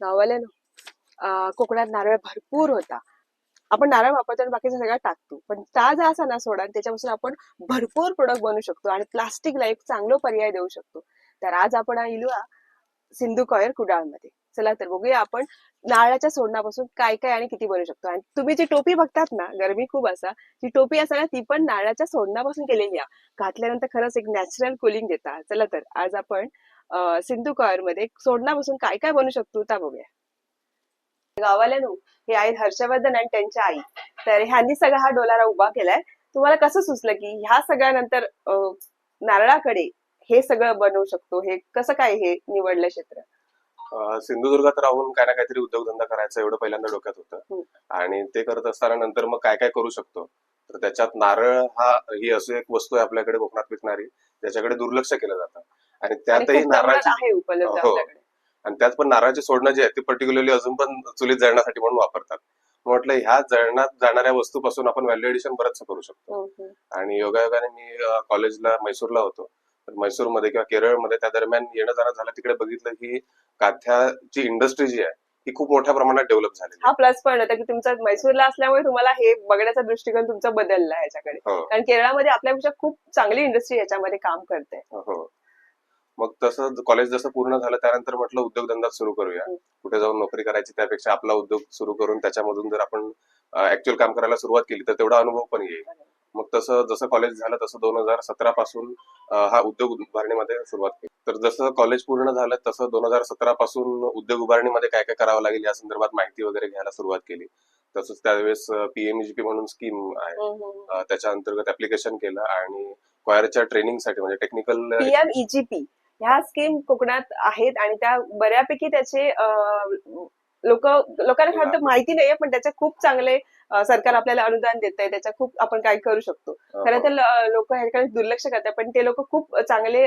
गावाला कोकणात नारळ भरपूर होता. आपण नारळ वापरतो आणि बाकीचं सगळं टाकतो, पण ताजा असा ना सोडा, त्याच्यापासून आपण भरपूर प्रोडक्ट बनवू शकतो आणि प्लास्टिकला एक चांगला पर्याय देऊ शकतो. तर आज आपण आलो सिंधू कॉयर कुडाळमध्ये. चला तर बघूया आपण नारळाच्या सोडण्यापासून काय काय आणि किती बनवू शकतो. आणि तुम्ही जी टोपी बघतात ना, गरमी खूप असा, जी टोपी असा ना, ती पण नारळाच्या सोडण्यापासून केलेली आहे. घातल्यानंतर खरंच एक नॅचरल कुलिंग देतात. चला तर आज आपण सिंधू कॉयर मध्ये सोडण्यापासून काय काय बनवू शकतो त्या बघूया. गावाला हे आहेत हर्षवर्धन आणि त्यांच्या आई. तर ह्यांनी सगळा हा डोलारा उभा केलाय. तुम्हाला कसं सुचलं की ह्या सगळ्यानंतर नारळाकडे हे सगळं बनवू शकतो, हे कसं काय हे निवडलं क्षेत्र? सिंधुदुर्गात राहून काय ना काहीतरी उद्योगधंदा करायचा एवढं पहिल्यांदा डोक्यात होतं. आणि ते करत असताना नंतर मग काय काय करू शकतो, तर त्याच्यात नारळ ही अशी एक वस्तू आहे आपल्याकडे कोकणात विकणारी, त्याच्याकडे दुर्लक्ष केलं जातं. आणि त्यातही नारळाची आहे उपलब्ध हो, आपल्याकडे. आणि त्यात पण नारळाची सोडणं जे आहे ते पर्टिक्युलरली अजून पण चुलीत जळण्यासाठी म्हणून वापरतात. म्हटलं ह्या जळणात जाणाऱ्या वस्तूपासून आपण व्हॅल्यू एडिशन बरंच करू शकतो. आणि योगायोगाने मी कॉलेजला मैसूरला होतो. तर मैसूरमध्ये किंवा केरळमध्ये त्या दरम्यान येणं जाणं झालं, तिकडे बघितलं की काथ्याची इंडस्ट्री जी आहे ही खूप मोठ्या प्रमाणात डेव्हलप झाली. हा प्लस पॉईंट होता की तुमचा मैसूरला असल्यामुळे तुम्हाला हे बघण्याचा दृष्टिकोन तुमचा बदलला ह्याच्याकडे. कारण केरळमध्ये आपल्यापेक्षा खूप चांगली इंडस्ट्री याच्यामध्ये काम करते. हो. मग तसं कॉलेज जसं पूर्ण झालं त्यानंतर म्हटलं उद्योगधंदा सुरू करूया. कुठे जाऊन नोकरी करायची त्यापेक्षा आपला उद्योग सुरू करून त्याच्यामधून जर आपण ऍक्च्युअल काम करायला सुरुवात केली तर तेवढा अनुभव पण येईल. मग तसं जसं कॉलेज झालं तसं 2017 पासून हा उद्योग उभारणीमध्ये सुरुवात केली. तर जसं कॉलेज पूर्ण झालं तसं 2017 पासून उद्योग उभारणीमध्ये काय काय करावं लागेल या संदर्भात माहिती वगैरे घ्यायला सुरुवात केली. तसंच त्यावेळेस पीएमईजीपी म्हणून स्कीम आहे, त्याच्या अंतर्गत ऍप्लिकेशन केलं आणि कॉयरच्या ट्रेनिंगसाठी म्हणजे टेक्निकल पीएमईजीपी ह्या स्कीम कोकणात आहेत आणि त्या बऱ्यापैकी त्याचे लोकांना खरं तर माहिती नाहीये, पण त्याचे खूप चांगले सरकार आपल्याला अनुदान देत आहे. त्याच्या खूप आपण काय करू शकतो. खरं तर लोक ह्याकडे दुर्लक्ष करतात, पण ते लोक खूप चांगले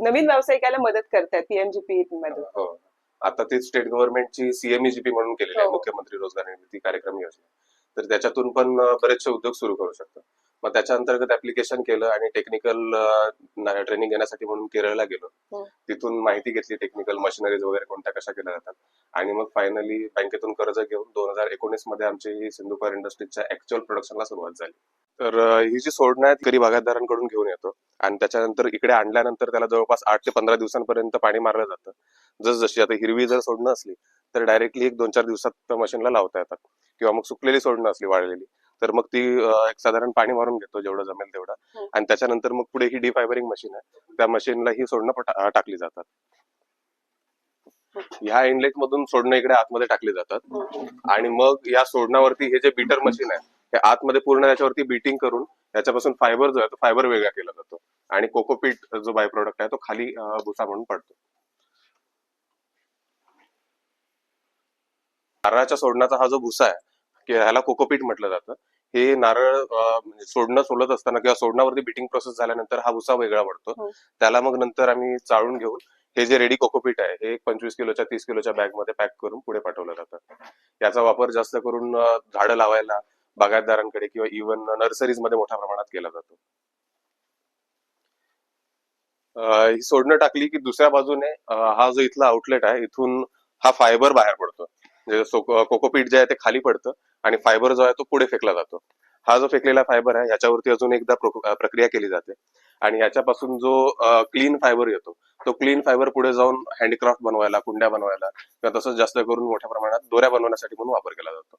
नवीन व्यावसायिकाला मदत करतात पीएमजीपी मध्ये. आता ती स्टेट गव्हर्नमेंटची सीएमईजीपी म्हणून केलेली आहे, मुख्यमंत्री रोजगार निर्मिती कार्यक्रम योजना. तर त्याच्यातून पण बरेचसे उद्योग सुरू करू शकतात. मग त्याच्या अंतर्गत ऍप्लिकेशन केलं आणि टेक्निकल ट्रेनिंग घेण्यासाठी म्हणून केरळला गेलो. तिथून माहिती घेतली, टेक्निकल मशिनरीज वगैरे कोणत्या कशा केल्या जातात. आणि मग फायनली बँकेतून कर्ज घेऊन 2019 मध्ये आमची ही सिंधू कॉयर इंडस्ट्रीजच्या ऍक्च्युअल प्रोडक्शनला सुरुवात झाली. तर ही जी सोडणं आहे गरीब बागायतदारांकडून घेऊन येतो आणि त्याच्यानंतर इकडे आणल्यानंतर त्याला जवळपास 8 ते 15 दिवसांपर्यंत पाणी मारलं जातं. जसजशी आता हिरवी जर सोडणं असली तर डायरेक्टली 1-2-4 दिवसात मशीनला लावता येतात, किंवा मग सुकलेली सोडणं असली वाळलेली तर मग ती एक साधारण पाणी मारून घेतो जेवढं जमेल तेवढं. आणि त्याच्यानंतर मग पुढे ही डिफायबरिंग मशीन आहे, त्या मशीनला ही सोडणं टाकली जातात. ह्या इनलेट मधून सोडणं इकडे आतमध्ये टाकली जातात आणि मग या सोडण्यावरती हे जे बीटर मशीन आहे हे आतमध्ये पूर्ण याच्यावरती बीटिंग करून त्याच्यापासून फायबर जो आहे तो फायबर वेगळा केला जातो आणि कोकोपीट जो बाय प्रोडक्ट आहे तो खाली भुसा म्हणून पडतो. नारळाच्या सोडण्याचा हा जो भुसा आहे ह्याला कोकोपीट म्हटलं जातं. हे नारळ सोडणं सोलत असताना किंवा सोडण्यावरती बीटिंग प्रोसेस झाल्यानंतर हा भुसा वेगळा पडतो. त्याला मग नंतर आम्ही चाळून घेऊन हे जे रेडी कोकोपीट आहे हे 25 किलोच्या 30 किलोच्या बॅग मध्ये पॅक करून पुढे पाठवलं जातं. याचा वापर जास्त करून झाडं लावायला बागायतदारांकडे किंवा इव्हन नर्सरीज मध्ये मोठ्या प्रमाणात केला जातो. ही सोडणं टाकली की दुसऱ्या बाजूने हा जो इथला आउटलेट आहे इथून हा फायबर बाहेर पडतो. म्हणजे कोकोपीट जे आहे ते खाली पडतं आणि फायबर जो आहे तो पुढे फेकला जातो. हा जो फेकलेला फायबर आहे याच्यावरती अजून एकदा प्रक्रिया केली जाते आणि याच्यापासून जो क्लीन फायबर येतो तो क्लीन फायबर पुढे जाऊन हँडीक्राफ्ट बनवायला, कुंड्या बनवायला किंवा तसंच जास्त करून मोठ्या प्रमाणात दोऱ्या बनवण्यासाठी म्हणून वापर केला जातो.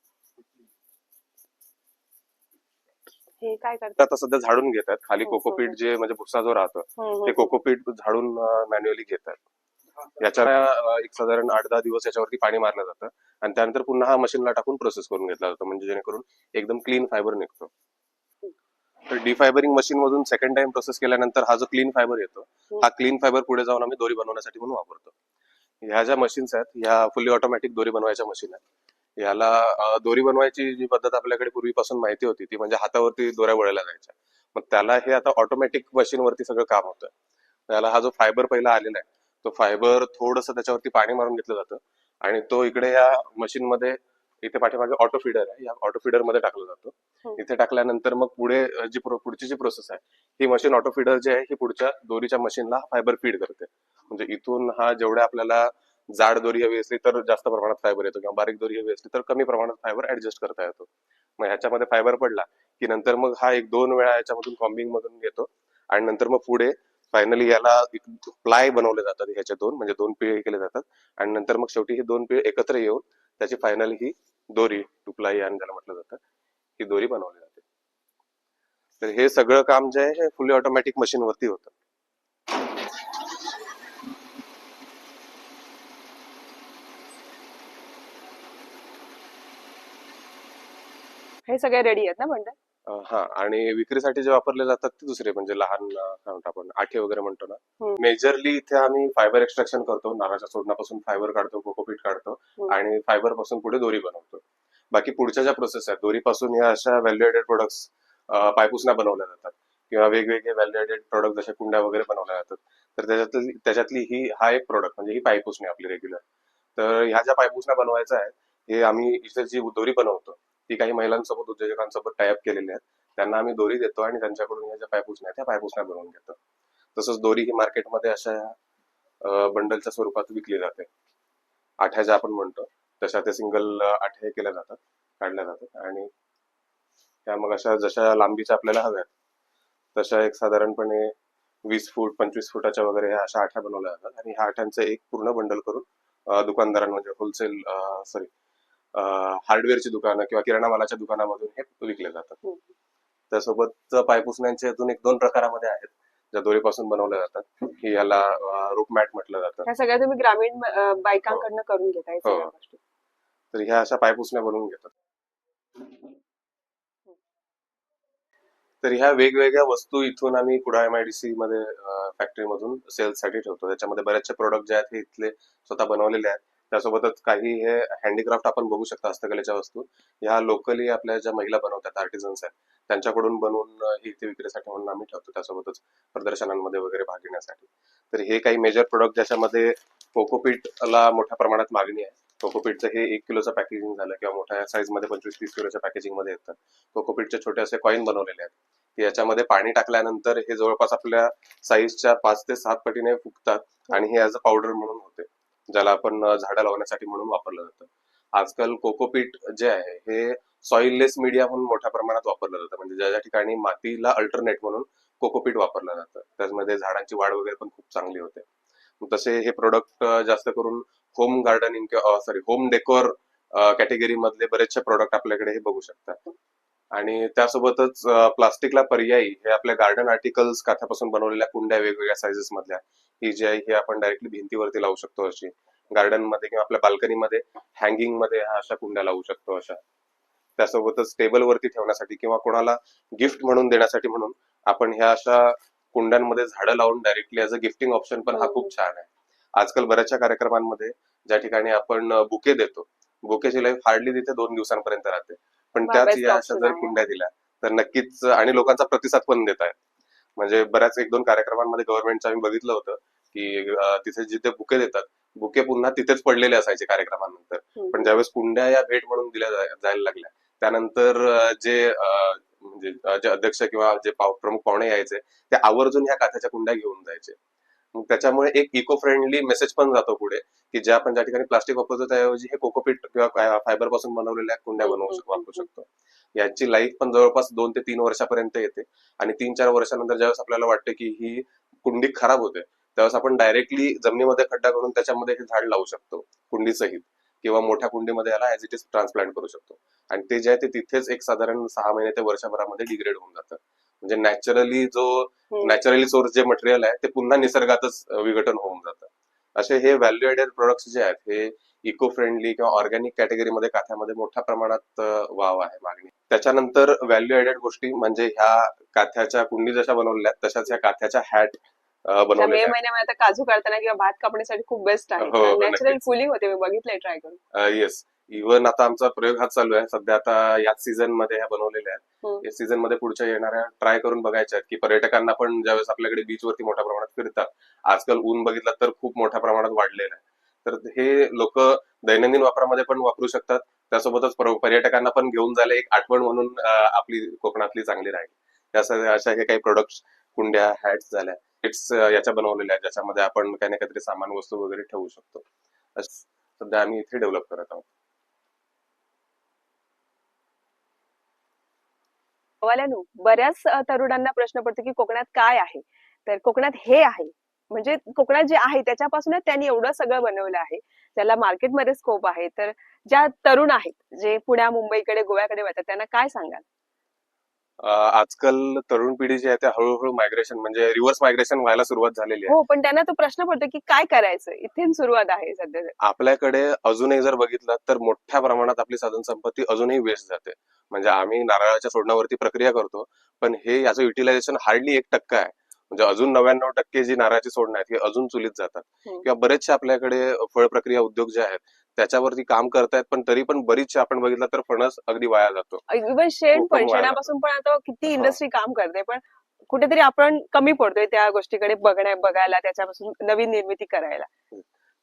हे काय करतात आता सध्या झाडून घेतात खाली कोकोपीट जे म्हणजे भुसा जो राहतो ते कोकोपीट झाडून मॅन्युअली घेतात. याच्या एक साधारण 8-10 दिवस याच्यावरती पाणी मारलं जातं आणि त्यानंतर पुन्हा हा मशीनला टाकून प्रोसेस करून घेतला जातो, म्हणजे जेणेकरून एकदम क्लीन फायबर निघतो. तर डिफायबरिंग मशीन मधून सेकंड टाइम प्रोसेस केल्यानंतर हा जो क्लीन फायबर येतो हा क्लीन फायबर पुढे जाऊन आम्ही दोरी बनवण्यासाठी म्हणून वापरतो. ह्या ज्या मशीन्स आहेत ह्या फुल्ली ऑटोमॅटिक दोरी बनवायच्या मशीन आहेत. याला दोरी बनवायची जी पद्धत आपल्याकडे पूर्वीपासून माहिती होती ती म्हणजे हातावरती दोऱ्या वळल्या जायच्या. मग त्याला हे आता ऑटोमॅटिक मशीन वरती सगळं काम होतं. त्याला हा जो फायबर पहिला आलेला आहे तो फायबर थोडस त्याच्यावरती पाणी मारून घेतलं जातं आणि तो इकडे या मशीन मध्ये इथे पाठीमागे ऑटो फीडर आहे, या ऑटो फीडर मध्ये टाकला जातो. इथे टाकल्यानंतर मग पुढची जी प्रोसेस आहे ही मशीन ऑटो फीडर जे आहे ही पुढच्या दोरीच्या मशीनला फायबर फीड करते. म्हणजे इथून हा जेवढ्या आपल्याला जाड दोरी हवी असली तर जास्त प्रमाणात फायबर येतो, किंवा बारीक दोरी हवी असली तर कमी प्रमाणात फायबर ऍडजस्ट करता येतो. मग ह्याच्यामध्ये फायबर पडला की नंतर मग हा 1-2 वेळा याच्यामधून कॉम्बिंग मधून घेतो, आणि नंतर मग पुढे फायनली याला प्लाय बनवले जातात, ह्याचे दोन म्हणजे 2 पिळे केले जातात, आणि नंतर मग शेवटी हे 2 पिळे एकत्र येऊन त्याची फायनल ही दोरी, टू प्लाय आणि ज्याला म्हटलं जातं, ही दोरी बनवली जाते. तर हे सगळं काम जे आहे हे फुली ऑटोमॅटिक मशीन वरती होतं. हे सगळे रेडी आहेत ना बंडल? हा, आणि विक्रीसाठी जे वापरले जातात ते दुसरे म्हणजे लहान काय म्हणतो आपण आठे वगैरे म्हणतो ना. मेजरली इथे आम्ही फायबर एक्स्ट्रॅक्शन करतो, नारळाच्या सोडण्यापासून फायबर काढतो, कोकोपीट काढतो आणि फायबर पासून पुढे दोरी बनवतो. बाकी पुढच्या ज्या प्रोसेस आहेत, दोरीपासून या अशा व्हॅल्यू ऍडेड प्रोडक्ट्स, पायपुसण्या बनवल्या जातात, किंवा वेगवेगळे व्हॅल्यू ऍडेड प्रोडक्ट जसे कुंड्या वगैरे बनवल्या जातात. तर त्याच्यातली हा एक प्रोडक्ट म्हणजे ही पायपुसणी आपली रेग्युलर. तर ह्या ज्या पायपुसण्या बनवायच्या आहेत, हे आम्ही इथे जी दोरी बनवतो ती काही महिलांसोबत, उद्योजकांसोबत टायअप केलेली आहेत. त्यांना आम्ही दोरी देतो आणि त्यांच्याकडून ह्या ज्या पायपुसण्या आहेत त्या पायपुसण्या बनवून घेतो. तसंच दोरी ही मार्केटमध्ये अशा बंडलच्या स्वरूपात विकली जाते. आठ्या ज्या आपण म्हणतो तशा ते सिंगल आठ्या केल्या जातात, काढल्या जातात, आणि त्या मग अशा जशा लांबीच्या आपल्याला हव्यात तशा एक साधारणपणे 20 फूट 25 फुटाच्या वगैरे ह्या अशा आठ्या बनवल्या जातात, आणि ह्या आठ्यांचं एक पूर्ण बंडल करून दुकानदारांना म्हणजे होलसेल सॉरी हार्डवेअरची दुकानं किंवा किराणा मालाच्या दुकानामधून हे विकले जातात. त्यासोबत पायपुसण्यांचे अजून 1-2 प्रकारामध्ये आहेत ज्या दोरीपासून बनवल्या जातात, की याला रूप मॅट म्हटलं जातं. ह्या सगळ्या तुम्ही ग्रामीण बायकांकडनं करून घेताय सगळ्या गोष्टी? तर ह्या अशा पायपुसण्या बनवून घेतात. तर ह्या वेगवेगळ्या वस्तू इथून आम्ही कुडाळ MIDC मध्ये फॅक्टरीमधून सेल्ससाठी ठेवतो. त्याच्यामध्ये बरेचसे प्रोडक्ट जे आहेत हे इथले स्वतः बनवलेले आहेत. त्यासोबतच काही हे हँडीक्राफ्ट आपण बघू शकता, हस्तकलेच्या वस्तू ह्या लोकली आपल्या ज्या महिला बनवतात, आर्टिझन्स आहेत, त्यांच्याकडून बनवून हे इथे विक्रीसाठी म्हणून आम्ही ठेवतो, त्यासोबतच प्रदर्शनांमध्ये वगैरे भाग घेण्यासाठी. तर हे काही मेजर प्रोडक्ट ज्याच्यामध्ये कोकोपीटला मोठ्या प्रमाणात मागणी आहे. कोकोपीटचं हे 1 किलोचं पॅकेजिंग झालं, किंवा मोठ्या साईज मध्ये 25-30 किलोच्या पॅकेजिंग मध्ये येतं. कोकोपीटचे छोटे असे कॉईन बनवलेले आहेत, की याच्यामध्ये पाणी टाकल्यानंतर हे जवळपास आपल्या साईजच्या 5 ते 7 पटीने फुगतात, आणि हे ॲज अ पावडर म्हणून होते, ज्याला आपण झाडं लावण्यासाठी म्हणून वापरलं जातं. आजकाल कोकोपीट जे आहे हे सॉइललेस मीडिया म्हणून मोठ्या प्रमाणात वापरलं जातं, म्हणजे ज्या ज्या ठिकाणी मातीला अल्टरनेट म्हणून कोकोपीट वापरलं जातं, त्यामध्ये झाडांची वाढ वगैरे पण खूप चांगली होते. तसे हे प्रोडक्ट जास्त करून होम गार्डनिंग किंवा सॉरी होम डेकोर कॅटेगरी मधले बरेचसे प्रोडक्ट आपल्याकडे हे बघू शकतात. आणि त्यासोबतच प्लास्टिकला पर्यायी हे आपल्या गार्डन आर्टिकल्स, काथ्यापासून बनवलेल्या कुंड्या वेगवेगळ्या साईजेस मधल्या, ही जी आहे ही आपण डायरेक्टली भिंतीवरती लावू शकतो, अशी गार्डन मध्ये किंवा आपल्या बाल्कनीमध्ये हँगिंग मध्ये अशा कुंड्या लावू शकतो अशा. त्यासोबतच टेबल वरती ठेवण्यासाठी किंवा कोणाला गिफ्ट म्हणून देण्यासाठी म्हणून आपण ह्या अशा कुंड्यांमध्ये झाडं लावून directly as a gifting option पण हा खूप छान आहे. आजकाल बऱ्याचशा कार्यक्रमांमध्ये ज्या ठिकाणी आपण बुके देतो, बुकेची लाईफ हार्डली तिथे 2 दिवसांपर्यंत राहते, पण त्याच बेस्ट या अशा ऑप्शन जर आहे. कुंड्या दिल्या तर नक्कीच, आणि लोकांचा प्रतिसाद पण देत आहेत. म्हणजे बऱ्याच 1-2 कार्यक्रमांमध्ये गव्हर्नमेंटचं आम्ही बघितलं होतं की तिथे जिथे बुके देतात, बुके पुन्हा तिथेच पडलेले असायचे कार्यक्रमानंतर, पण ज्यावेळेस कुंड्या या भेट म्हणून दिल्या जायला लागल्या त्यानंतर म्हणजे जे अध्यक्ष किंवा जे प्रमुख पाहुणे यायचे ते आवर्जून ह्या काथ्याच्या कुंड्या घेऊन जायचे. मग त्याच्यामुळे एक इको फ्रेंडली मेसेज पण जातो पुढे, की जे आपण ज्या ठिकाणी प्लास्टिक वापरतो त्याऐवजी हे कोकोपीट किंवा फायबर पासून बनवलेल्या कुंड्या वापरू शकतो. याची लाईफ पण जवळपास 2 ते 3 वर्षापर्यंत येते, आणि 3-4 वर्षानंतर ज्यावेळेस आपल्याला वाटतं की ही कुंडी खराब होते, त्यावेळेस आपण डायरेक्टली जमिनीमध्ये खड्डा करून त्याच्यामध्ये हे झाड लावू शकतो कुंडीसहित, किंवा मोठ्या कुंडीमध्ये याला ऍज इट इज ट्रान्सप्लांट करू शकतो, आणि ते जे आहे ते तिथेच एक साधारण 6 महिने ते वर्षभरामध्ये डिग्रेड होऊन जातं. म्हणजे नॅचरली सोर्स जे मटेरियल आहे ते पुन्हा निसर्गातच विघटन होऊन जातं. असे हे व्हॅल्यू ऍडेड प्रोडक्ट्स जे आहेत हे इको फ्रेंडली किंवा ऑर्गॅनिक कॅटेगरीमध्ये काथ्यामध्ये मोठ्या प्रमाणात वाव आहे, मागणी. त्याच्यानंतर व्हॅल्यू ऍडेड गोष्टी म्हणजे ह्या काथ्याच्या कुंडी जशा बनवलेल्या आहेत तशाच ह्या काथ्याच्या हॅट मे बनवलेल्या आहेत. महिन्यामध्ये आता काजू काढताना किंवा भात कापण्यासाठी खूप बेस्ट आहे. हो, नॅचरल नक्कीच. फुलिंग होते, मी बघितलंय ट्राय करून. येस, इव्हन आता आमचा प्रयोग हाच चालू आहे सध्या, आता याच सीझन मध्ये ह्या बनवलेल्या आहेत. या सीझन मध्ये पुढच्या येणाऱ्या ट्राय करून बघायच्या आहेत, की पर्यटकांना पण ज्यावेळेस आपल्याकडे बीच वरती मोठ्या प्रमाणात फिरतात, आजकाल ऊन बघितलं तर खूप मोठ्या प्रमाणात वाढलेलं आहे, तर हे लोक दैनंदिन वापरामध्ये पण वापरू शकतात. त्यासोबतच पर्यटकांना पण घेऊन जायला एक आठवण म्हणून आपली कोकणातली चांगली राहील. अशा हे काही प्रोडक्ट्स, कुंड्या, हॅट्स झाल्या, किट्स याच्या बनवलेल्या आहेत, ज्याच्यामध्ये आपण काही ना काहीतरी सामान, वस्तू वगैरे ठेवू शकतो. सध्या आम्ही इथे डेव्हलप करत आहोत. वाल्यानो, बऱ्याच तरुणांना प्रश्न पडतो की कोकणात काय आहे? तर कोकणात हे आहे. म्हणजे कोकणात जे आहे त्याच्यापासूनच त्यांनी एवढं सगळं बनवलं आहे. त्याला मार्केटमध्ये स्कोप आहे. तर ज्या तरुण आहेत, जे पुण्या, मुंबईकडे, गोव्याकडे वळतात त्यांना काय सांगाल? आजकाल तरुण पिढी जी आहे त्या हळूहळू मायग्रेशन म्हणजे रिव्हर्स मायग्रेशन व्हायला सुरुवात झालेली आहे. हो, पण त्यांना तो प्रश्न पडतो की काय करायचं? इथून सुरुवात आहे सध्या तर. आपल्याकडे अजूनही जर बघितलं तर मोठ्या प्रमाणात आपली साधन संपत्ती अजूनही वेस्ट जाते. म्हणजे आम्ही नारळाच्या सोडण्यावरती प्रक्रिया करतो, पण हे याचं युटिलायझेशन हार्डली 1% आहे. म्हणजे अजून 99% जी नारळाची सोडणं आहेत, हे अजून चुलीत जातात. किंवा बरेचसे आपल्याकडे फळ प्रक्रिया उद्योग जे आहेत, त्याच्यावरती काम करतायत, पण तरी पण बरीचसे आपण बघितलं तर फणस अगदी वाया जातो. इव्हन शेण कोकम पण, वाया जातो. शेणापासून पण आता किती हा. इंडस्ट्री काम करते, पण कुठेतरी आपण कमी पडतोय त्या गोष्टीकडे बघायला, त्याच्यापासून नवीन निर्मिती करायला.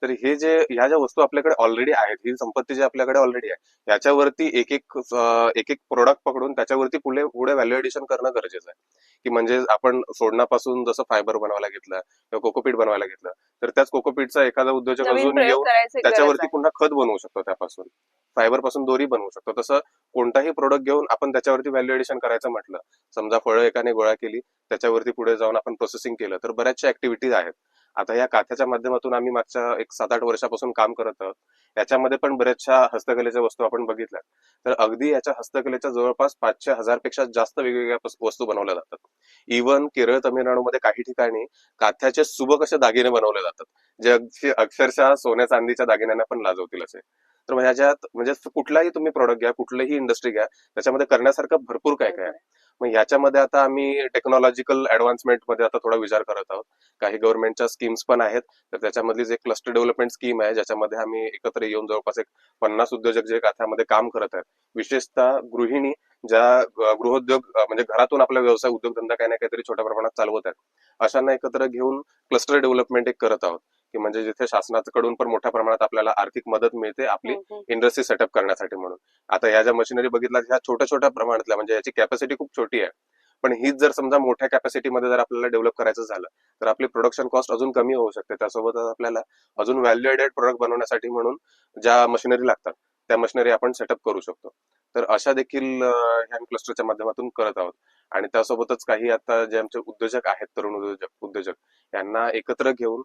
तर हे जे ह्या ज्या वस्तू आपल्याकडे ऑलरेडी आहेत, ही संपत्ती जी आपल्याकडे ऑलरेडी आहे, याच्यावरती एक एक प्रोडक्ट पकडून त्याच्यावरती पुढे पुढे व्हॅल्यू एडिशन करणं गरजेचं आहे. की म्हणजे आपण सोडण्यापासून जसं फायबर बनवायला घेतलं किंवा कोकोपीट बनवायला घेतलं, तर त्याच कोकोपीटचा एखादा उद्योजक नवीन अजून प्रयोग येऊन करायची गरज त्याच्यावरती आहे. पुन्हा खत बनवू शकतो त्यापासून. फायबर पासून दोरी बनवू शकतो. तसं कोणताही प्रोडक्ट घेऊन आपण त्याच्यावरती व्हॅल्यू एडिशन करायचं म्हटलं, समजा फळं एकाने गोळा केली, त्याच्यावरती पुढे जाऊन आपण प्रोसेसिंग केलं, तर बऱ्याचशा ऍक्टिव्हिटीज आहेत. आता या काथ्याच्या माध्यमातून आम्ही मागच्या एक 7-8 वर्षापासून काम करत आहोत. याच्यामध्ये पण बऱ्याचशा हस्तकलेच्या वस्तू आपण बघितल्या, तर अगदी याच्या हस्तकलेच्या जवळपास 500-1000 पेक्षा जास्त वेगवेगळ्या वस्तू बनवल्या जातात. इव्हन केरळ, तामिळनाडूमध्ये काही ठिकाणी काथ्याचे सुबक असे दागिने बनवले जातात, जे अगदी अक्षरशः सोन्या चांदीच्या दागिन्यांना पण लाजवतील असे. तर मग ह्याच्यात म्हणजे कुठलाही तुम्ही प्रोडक्ट घ्या, कुठलीही इंडस्ट्री घ्या, त्याच्यामध्ये करण्यासारखं भरपूर काय काय आहे. मग ह्याच्यामध्ये आता आम्ही टेक्नॉलॉजिकल ऍडव्हान्समेंट मध्ये आता थोडा विचार करत आहोत. काही गव्हर्नमेंटच्या स्कीम्स पण आहेत, तर त्याच्यामधलीच एक क्लस्टर डेव्हलपमेंट स्कीम आहे, ज्याच्यामध्ये आम्ही एकत्र येऊन जवळपास एक 50 उद्योजक जे काथ्यामध्ये काम करत आहेत, विशेषतः गृहिणी ज्या गृहोद्योग म्हणजे घरातून आपला व्यवसाय उद्योगधंदा काही ना काहीतरी छोट्या प्रमाणात चालवत आहेत, अशांना एकत्र घेऊन क्लस्टर डेव्हलपमेंट एक करत आहोत. की म्हणजे जिथे शासनाकडून पण मोठ्या प्रमाणात आपल्याला आर्थिक मदत मिळते आपली इंडस्ट्री सेटअप करण्यासाठी म्हणून. आता ह्या ज्या मशिनरी बघितल्या ह्या छोट्या छोट्या प्रमाणातल्या, म्हणजे याची कॅपॅसिटी खूप छोटी आहे, पण हीच जर समजा मोठ्या कॅपॅसिटीमध्ये जर आपल्याला डेव्हलप करायचं झालं, तर आपली प्रोडक्शन कॉस्ट अजून कमी होऊ शकते. त्यासोबतच आपल्याला अजून व्हॅल्यू एडेड प्रोडक्ट बनवण्यासाठी म्हणून ज्या मशिनरी लागतात, त्या मशिनरी आपण सेटअप करू शकतो. तर अशा देखील ह्या क्लस्टरच्या माध्यमातून करत आहोत. आणि त्यासोबतच काही आता जे आमचे उद्योजक आहेत, तरुण उद्योजक यांना एकत्र घेऊन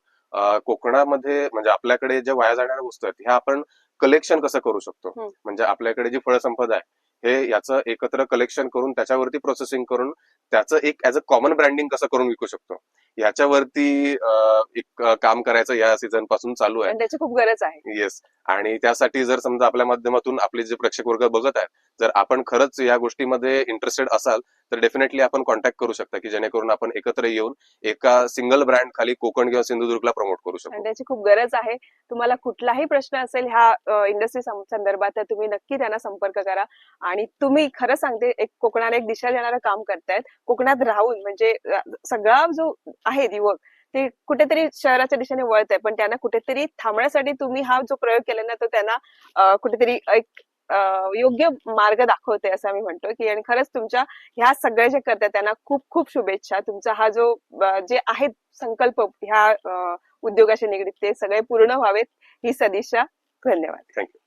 कोकणामध्ये म्हणजे आपल्याकडे ज्या वाया जाणाऱ्या वस्तू आहेत, ह्या आपण कलेक्शन कसं करू शकतो. म्हणजे आपल्याकडे जी फळसंपदा आहे, हे याचं एकत्र कलेक्शन करून त्याच्यावरती प्रोसेसिंग करून त्याचं एक ऍज अ कॉमन ब्रँडिंग कसं करून विकू शकतो, याच्यावरती एक काम करायचं या सीझन पासून चालू आहे. आणि त्याची खूप गरज आहे. येस. आणि त्यासाठी जर समजा आपल्या माध्यमातून आपले जे प्रेक्षक वर्ग बघत आहेत, जर आपण खरंच या गोष्टीमध्ये इंटरेस्टेड असाल, तर डेफिनेटली आपण कॉन्टॅक्ट करू शकता, की जेणेकरून आपण एकत्र येऊन एका सिंगल ब्रँड खाली कोकण किंवा सिंधुदुर्गला प्रमोट करू आणि शकू. त्याची खूप गरज आहे. तुम्हाला कुठलाही प्रश्न असेल ह्या इंडस्ट्री संदर्भात, तर तुम्ही नक्की त्यांना संपर्क करा. आणि तुम्ही खरं सांगते, एक कोकणाला एक दिशा देणारं काम करतायत. कोकणात राहून म्हणजे सगळा जो आहे युवक, ते कुठेतरी शहराच्या दिशेने वळत आहे, पण त्यांना कुठेतरी थांबण्यासाठी तुम्ही हा जो प्रयोग केला ना, तो त्यांना कुठेतरी एक योग्य मार्ग दाखवते असं आम्ही म्हणतो. की आणि खरंच तुमच्या ह्या सगळ्या जे करताय त्यांना खूप खूप शुभेच्छा. तुमचा हा जो जे आहेत संकल्प ह्या उद्योगाशी निगडीत, ते सगळे पूर्ण व्हावेत ही सदिच्छा. धन्यवाद. थँक्यू.